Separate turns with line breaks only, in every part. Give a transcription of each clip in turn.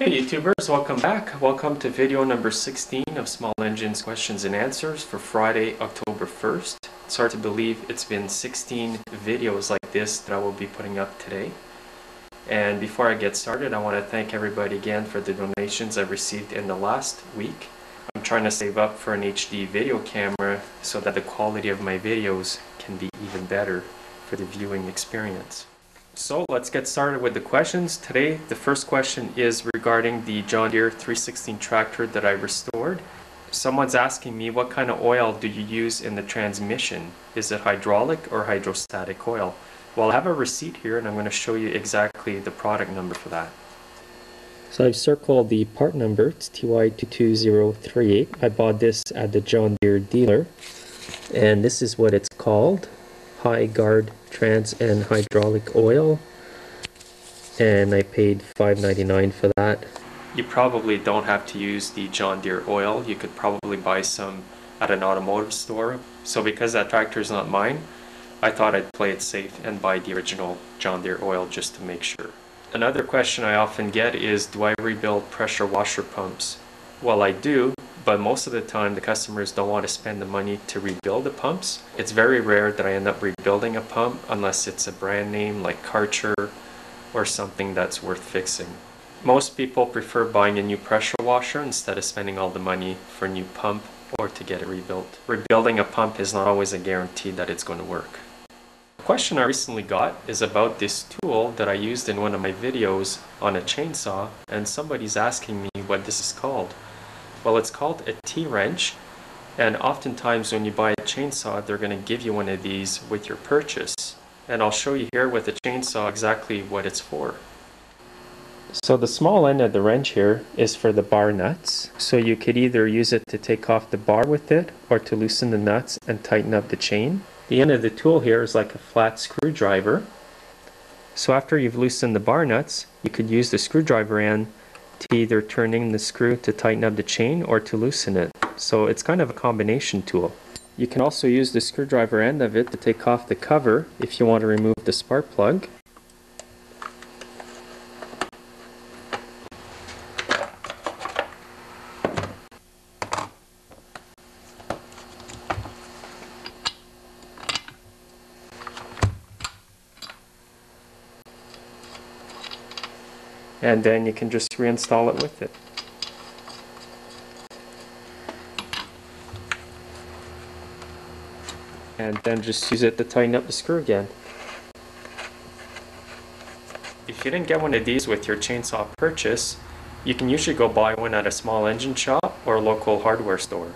Hey YouTubers, welcome back. Welcome to video number 16 of Small Engines Questions and Answers for Friday, October 1st. It's hard to believe it's been 16 videos like this that I will be putting up today. And before I get started, I want to thank everybody again for the donations I've received in the last week. I'm trying to save up for an HD video camera so that the quality of my videos can be even better for the viewing experience. So let's get started with the questions. Today, the first question is regarding the John Deere 316 tractor that I restored. Someone's asking me, what kind of oil do you use in the transmission? Is it hydraulic or hydrostatic oil? Well, I have a receipt here and I'm going to show you exactly the product number for that. So I've circled the part number, it's TY22038. I bought this at the John Deere dealer and this is what it's called. High Guard Trans and Hydraulic Oil, and I paid $5.99 for that. You probably don't have to use the John Deere oil. You could probably buy some at an automotive store. So because that tractor is not mine, I thought I'd play it safe and buy the original John Deere oil just to make sure. Another question I often get is, do I rebuild pressure washer pumps? Well, I do, but most of the time the customers don't want to spend the money to rebuild the pumps. It's very rare that I end up rebuilding a pump unless it's a brand name like Karcher or something that's worth fixing. Most people prefer buying a new pressure washer instead of spending all the money for a new pump or to get it rebuilt. Rebuilding a pump is not always a guarantee that it's going to work. The question I recently got is about this tool that I used in one of my videos on a chainsaw, and somebody's asking me what this is called. Well, it's called a T-wrench, and oftentimes when you buy a chainsaw, they're going to give you one of these with your purchase. And I'll show you here with the chainsaw exactly what it's for. So the small end of the wrench here is for the bar nuts. So you could either use it to take off the bar with it or to loosen the nuts and tighten up the chain. The end of the tool here is like a flat screwdriver. So after you've loosened the bar nuts, you could use the screwdriver end to either turn in the screw to tighten up the chain or to loosen it. So it's kind of a combination tool. You can also use the screwdriver end of it to take off the cover if you want to remove the spark plug. And then you can just reinstall it with it. And then just use it to tighten up the screw again. If you didn't get one of these with your chainsaw purchase, you can usually go buy one at a small engine shop or a local hardware store.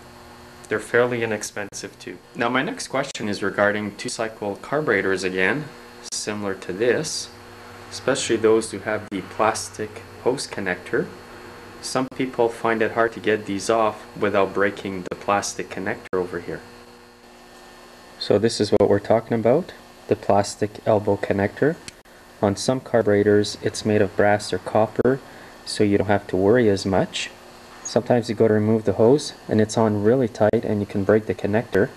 They're fairly inexpensive too. Now my next question is regarding two cycle carburetors again, similar to this. Especially those who have the plastic hose connector. Some people find it hard to get these off without breaking the plastic connector over here. So this is what we're talking about, the plastic elbow connector. On some carburetors it's made of brass or copper, so you don't have to worry as much. Sometimes you go to remove the hose and it's on really tight and you can break the connector.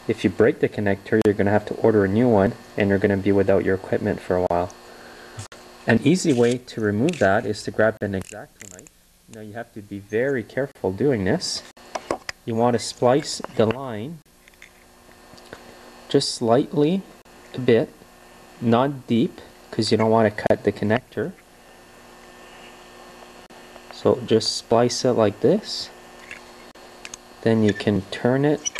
If you break the connector, you're going to have to order a new one and you're going to be without your equipment for a while. An easy way to remove that is to grab an X-Acto knife. Now you have to be very careful doing this. You want to splice the line just slightly, a bit, not deep, because you don't want to cut the connector. So just splice it like this. Then you can turn it,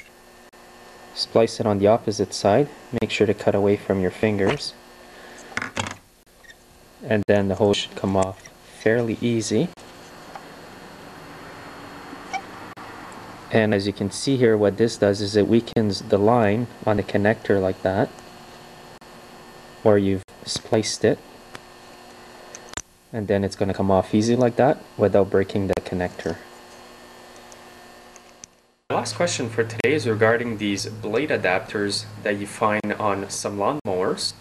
splice it on the opposite side. Make sure to cut away from your fingers. And then the hose should come off fairly easy. And as you can see here, what this does is it weakens the line on the connector like that, where you've spliced it, and then it's going to come off easy like that without breaking the connector. The last question for today is regarding these blade adapters that you find on some lawnmowers.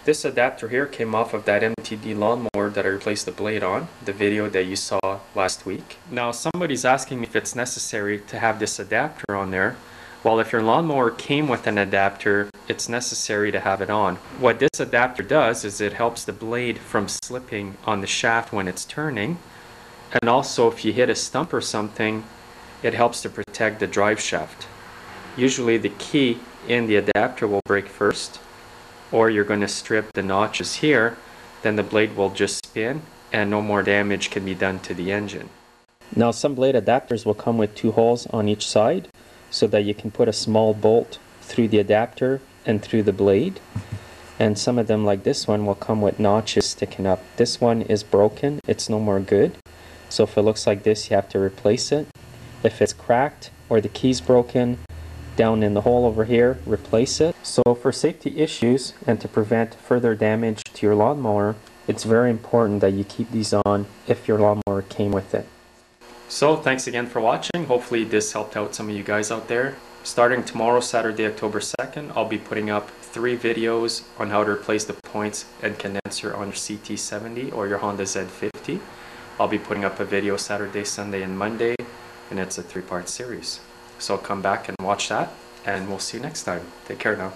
This adapter here came off of that MTD lawnmower that I replaced the blade on, the video that you saw last week. Now somebody's asking me if it's necessary to have this adapter on there. Well, if your lawnmower came with an adapter, it's necessary to have it on. What this adapter does is it helps the blade from slipping on the shaft when it's turning, And also if you hit a stump or something, it helps to protect the drive shaft. Usually the key in the adapter will break first, or you're going to strip the notches here, then the blade will just spin and no more damage can be done to the engine. Now some blade adapters will come with 2 holes on each side so that you can put a small bolt through the adapter and through the blade. And some of them, like this one, will come with notches sticking up. This one is broken, it's no more good. So if it looks like this, you have to replace it. If it's cracked or the key's broken, down in the hole over here, replace it. So for safety issues and to prevent further damage to your lawnmower, it's very important that you keep these on if your lawnmower came with it. So thanks again for watching. Hopefully this helped out some of you guys out there. Starting tomorrow, Saturday, October 2nd, I'll be putting up 3 videos on how to replace the points and condenser on your CT70 or your Honda Z50. I'll be putting up a video Saturday, Sunday, and Monday, and it's a 3-part series. So come back and watch that, and we'll see you next time. Take care now.